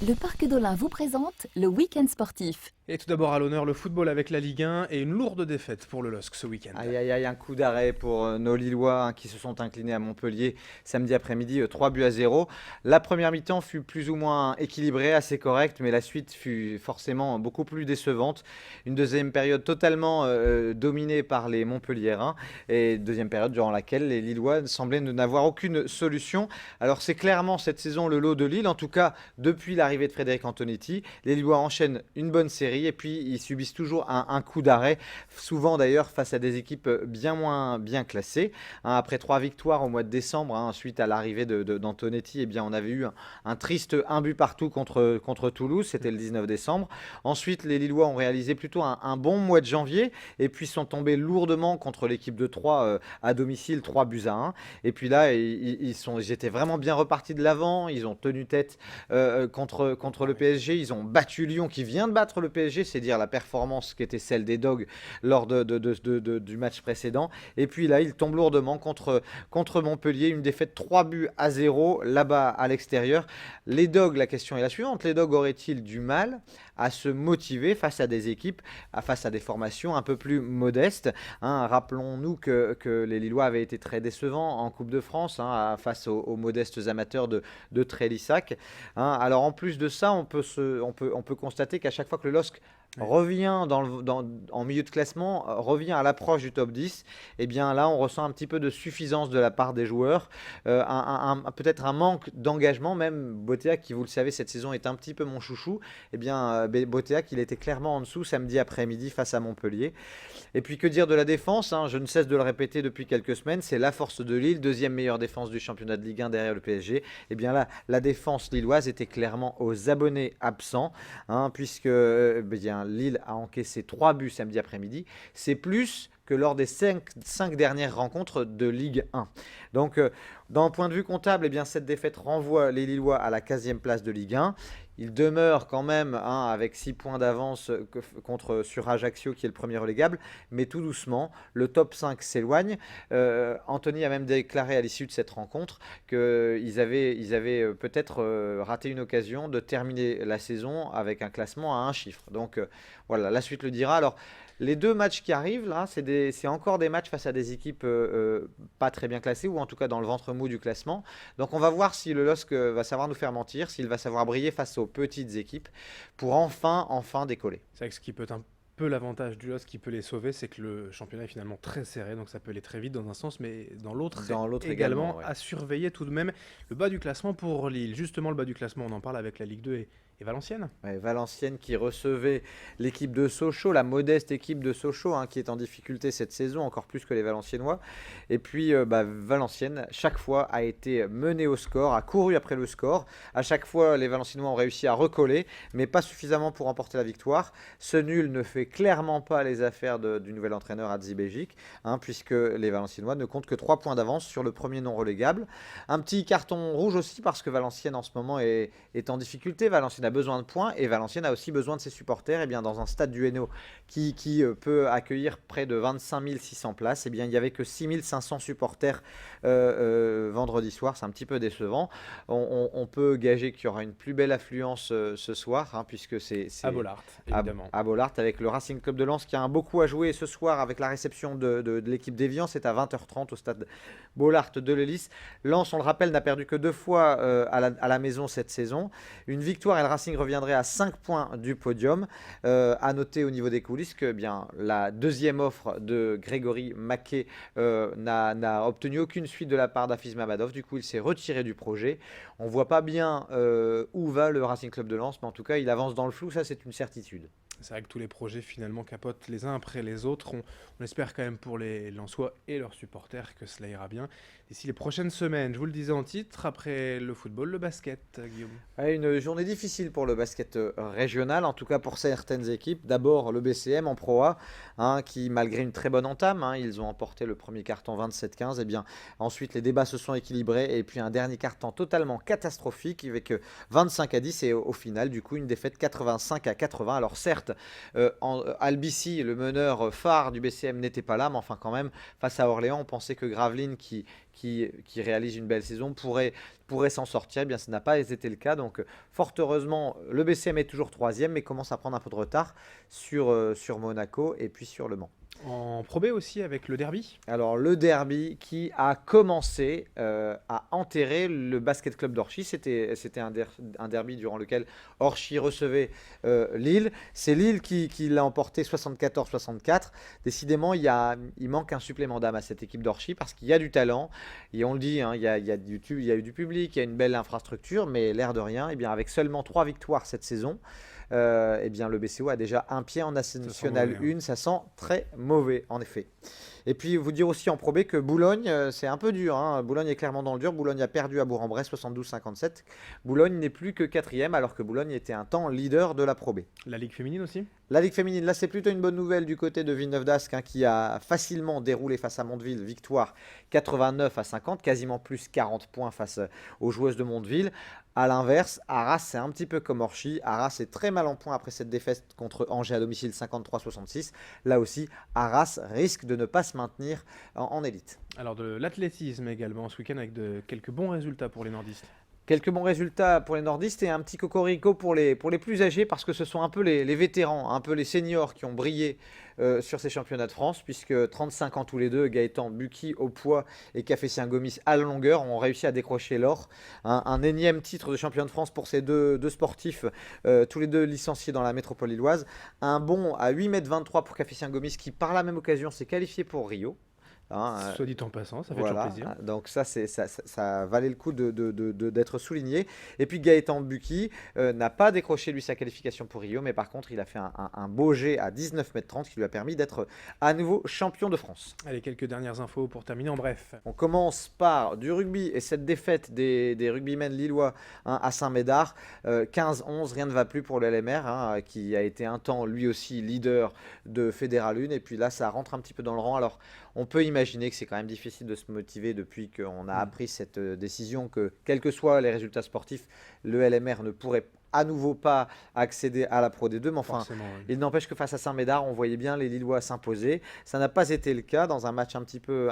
Le Parc d'Olin vous présente le week-end sportif. Et tout d'abord à l'honneur le football avec la Ligue 1 et une lourde défaite pour le LOSC ce week-end. Aïe aïe aïe, un coup d'arrêt pour nos Lillois qui se sont inclinés à Montpellier samedi après-midi, 3-0. La première mi-temps fut plus ou moins équilibrée, assez correcte, mais la suite fut forcément beaucoup plus décevante. Une deuxième période totalement dominée par les Montpelliérains et deuxième période durant laquelle les Lillois semblaient n'avoir aucune solution. Alors c'est clairement cette saison le lot de Lille, en tout cas depuis l'arrivée de Frédéric Antonetti. Les Lillois enchaînent une bonne série et puis ils subissent toujours un coup d'arrêt, souvent d'ailleurs face à des équipes bien moins bien classées. Après 3 victoires au mois de décembre, suite à l'arrivée d'Antonetti, eh bien, on avait eu un triste 1 but partout contre Toulouse, c'était le 19 décembre. Ensuite, les Lillois ont réalisé plutôt un bon mois de janvier et puis sont tombés lourdement contre l'équipe de Troyes à domicile, 3-1. Et puis là, ils étaient vraiment bien repartis de l'avant, ils ont tenu tête contre le PSG, ils ont battu Lyon qui vient de battre le PSG, c'est dire la performance qui était celle des Dogs lors du match précédent. Et puis là, ils tombent lourdement contre Montpellier, une défaite 3-0 là-bas à l'extérieur. Les Dogs, la question est la suivante, les Dogs auraient-ils du mal à se motiver face à des équipes, face à des formations un peu plus modestes, Rappelons-nous que les Lillois avaient été très décevants en Coupe de France face aux modestes amateurs de Trélissac. Alors en plus de ça, on peut constater qu'à chaque fois que le LOSC revient en milieu de classement, revient à l'approche du top 10, et bien là on ressent un petit peu de suffisance de la part des joueurs, peut-être un manque d'engagement. Même Botea, qui vous le savez cette saison est un petit peu mon chouchou, et bien Botea qu'il était clairement en dessous samedi après-midi face à Montpellier. Et puis que dire de la défense, je ne cesse de le répéter depuis quelques semaines, c'est la force de Lille, deuxième meilleure défense du championnat de Ligue 1 derrière le PSG. Et bien là, la défense lilloise était clairement aux abonnés absents, puisque Lille a encaissé 3 buts samedi après-midi. C'est plus que lors des 5 dernières rencontres de Ligue 1. Donc, d'un point de vue comptable, cette défaite renvoie les Lillois à la 15e place de Ligue 1. Il demeure quand même avec 6 points d'avance sur Ajaccio qui est le premier relégable, mais tout doucement, le top 5 s'éloigne. Anthony a même déclaré à l'issue de cette rencontre qu'ils avaient peut-être raté une occasion de terminer la saison avec un classement à un chiffre. Donc voilà, la suite le dira. Alors, les 2 matchs qui arrivent, là, c'est encore des matchs face à des équipes pas très bien classées, ou en tout cas dans le ventre mou du classement. Donc on va voir si le LOSC va savoir nous faire mentir, s'il va savoir briller face aux petites équipes pour enfin décoller. C'est vrai que ce qui peut être un peu l'avantage du LOSC qui peut les sauver, c'est que le championnat est finalement très serré, donc ça peut aller très vite dans un sens, mais dans l'autre également, ouais. À surveiller tout de même le bas du classement pour Lille. Justement, le bas du classement, on en parle avec la Ligue 2 et Valenciennes. Ouais, Valenciennes qui recevait l'équipe de Sochaux, la modeste équipe de Sochaux qui est en difficulté cette saison, encore plus que les Valenciennois. Et puis Valenciennes, chaque fois, a été menée au score, a couru après le score. À chaque fois, les Valenciennois ont réussi à recoller, mais pas suffisamment pour remporter la victoire. Ce nul ne fait clairement pas les affaires du nouvel entraîneur Hadzi Begic, puisque les Valenciennois ne comptent que 3 points d'avance sur le premier non relégable. Un petit carton rouge aussi, parce que Valenciennes en ce moment est en difficulté. Valenciennes a besoin de points et Valenciennes a aussi besoin de ses supporters. Et bien dans un stade du Hainaut qui peut accueillir près de 25 600 places, il n'y avait que 6 500 supporters vendredi soir. C'est un petit peu décevant. On peut gager qu'il y aura une plus belle affluence ce soir, puisque c'est à Bollaert, évidemment. À Bollaert, avec le Racing Club de Lens qui a beaucoup à jouer ce soir avec la réception de l'équipe d'Évian. C'est à 20h30 au stade Bollaert de l'Hélice. Lens, on le rappelle, n'a perdu que 2 fois à la maison cette saison. Une victoire et le Racing reviendrait à 5 points du podium. À noter au niveau des coulisses que la deuxième offre de Grégory Maquet n'a obtenu aucune suite de la part d'Hafiz Mamadov. Du coup, il s'est retiré du projet. On ne voit pas bien où va le Racing Club de Lens, mais en tout cas, il avance dans le flou, ça c'est une certitude. C'est vrai que tous les projets finalement capotent les uns après les autres. On espère quand même pour les Lensois et leurs supporters que cela ira bien d'ici les prochaines semaines. Je vous le disais en titre, après le football, le basket, Guillaume. Une journée difficile pour le basket régional, en tout cas pour certaines équipes. D'abord le BCM en Pro A, qui malgré une très bonne entame, ils ont emporté le premier quart-temps 27-15. Et bien ensuite les débats se sont équilibrés et puis un dernier quart-temps totalement catastrophique avec 25-10 et au final du coup une défaite 85-80. Alors certes, certes, Albici, le meneur phare du BCM, n'était pas là, mais enfin quand même, face à Orléans, on pensait que Gravelines, qui réalise une belle saison, pourrait s'en sortir. Eh bien, ça n'a pas été le cas. Donc, fort heureusement, le BCM est toujours 3e, mais commence à prendre un peu de retard sur Monaco et puis sur Le Mans. En Pro B aussi avec le derby. Alors le derby qui a commencé à enterrer le Basket Club d'Orchy. C'était un derby durant lequel Orchy recevait Lille. C'est Lille qui l'a emporté 74-64. Décidément, il manque un supplément d'âme à cette équipe d'Orchy parce qu'il y a du talent. Et on le dit, hein, il y a eu du public, il y a une belle infrastructure, mais l'air de rien, eh bien, avec seulement 3 victoires cette saison, eh bien, le BCO a déjà un pied en National 1, ça sent très mauvais en effet. Et puis vous dire aussi en Pro B que Boulogne, c'est un peu dur, hein. Boulogne est clairement dans le dur. Boulogne a perdu à Bourg-en-Bresse 72-57. Boulogne n'est plus que 4e alors que Boulogne était un temps leader de la Pro B. La Ligue féminine aussi. La Ligue féminine, là c'est plutôt une bonne nouvelle du côté de Villeneuve-d'Ascq, hein, qui a facilement déroulé face à Mondeville, victoire 89-50, quasiment plus 40 points face aux joueuses de Mondeville. A l'inverse, Arras c'est un petit peu comme Orchy, Arras est très mal en point après cette défaite contre Angers à domicile 53-66. Là aussi, Arras risque de ne pas se maintenir en élite. Alors de l'athlétisme également ce week-end avec quelques bons résultats pour les nordistes. Quelques bons résultats pour les nordistes et un petit cocorico pour les plus âgés parce que ce sont un peu les vétérans, un peu les seniors qui ont brillé sur ces championnats de France puisque 35 ans tous les deux, Gaëtan Bucky au poids et Cafétien Gomis à la longueur ont réussi à décrocher l'or. Un énième titre de champion de France pour ces deux sportifs, tous les deux licenciés dans la métropole lilloise. Un bond à 8,23 m pour Cafétien Gomis qui par la même occasion s'est qualifié pour Rio. Hein, soit dit en passant, ça fait toujours plaisir. Donc ça valait le coup d'être souligné. Et puis Gaëtan Bucky n'a pas décroché lui sa qualification pour Rio, mais par contre il a fait un beau jet à 19,30 m qui lui a permis d'être à nouveau champion de France. Allez, quelques dernières infos pour terminer en bref. On commence par du rugby et cette défaite des rugbymen lillois, hein, à Saint-Médard, 15-11, rien ne va plus pour le LMR, hein, qui a été un temps lui aussi leader de Fédéral 1 et puis là ça rentre un petit peu dans le rang. Alors on peut imaginer que c'est quand même difficile de se motiver depuis qu'on a appris cette décision que, quels que soient les résultats sportifs, le LMR ne pourrait à nouveau pas accéder à la Pro D2. Mais enfin, il n'empêche que face à Saint-Médard, on voyait bien les Lillois s'imposer. Ça n'a pas été le cas dans un match un petit peu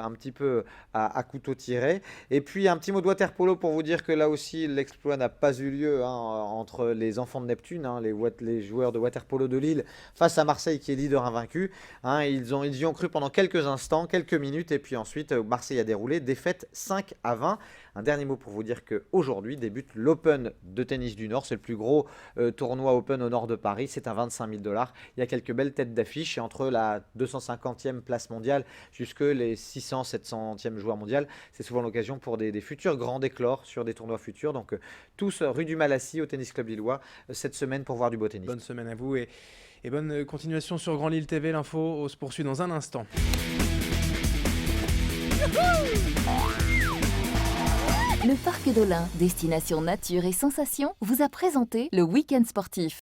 à couteau tiré. Et puis, un petit mot de waterpolo pour vous dire que là aussi, l'exploit n'a pas eu lieu, hein, entre les enfants de Neptune, hein, les joueurs de waterpolo de Lille, face à Marseille qui est leader invaincu. Hein, ils y ont cru pendant quelques instants, quelques minutes. Et puis ensuite, Marseille a déroulé, défaite 5-20. Un dernier mot pour vous dire qu'aujourd'hui débute l'Open de tennis du Nord. C'est le plus gros tournoi Open au nord de Paris. C'est à 25 000 $. Il y a quelques belles têtes d'affiche. Et entre la 250e place mondiale jusque les 600, 700e joueurs mondial, c'est souvent l'occasion pour des futurs grands d'éclore sur des tournois futurs. Donc tous rue du Malassis au Tennis Club Lillois cette semaine pour voir du beau tennis. Bonne semaine à vous et bonne continuation sur Grand Lille TV. L'info se poursuit dans un instant. Le Parc d'Olin, destination nature et sensations, vous a présenté le Week-end sportif.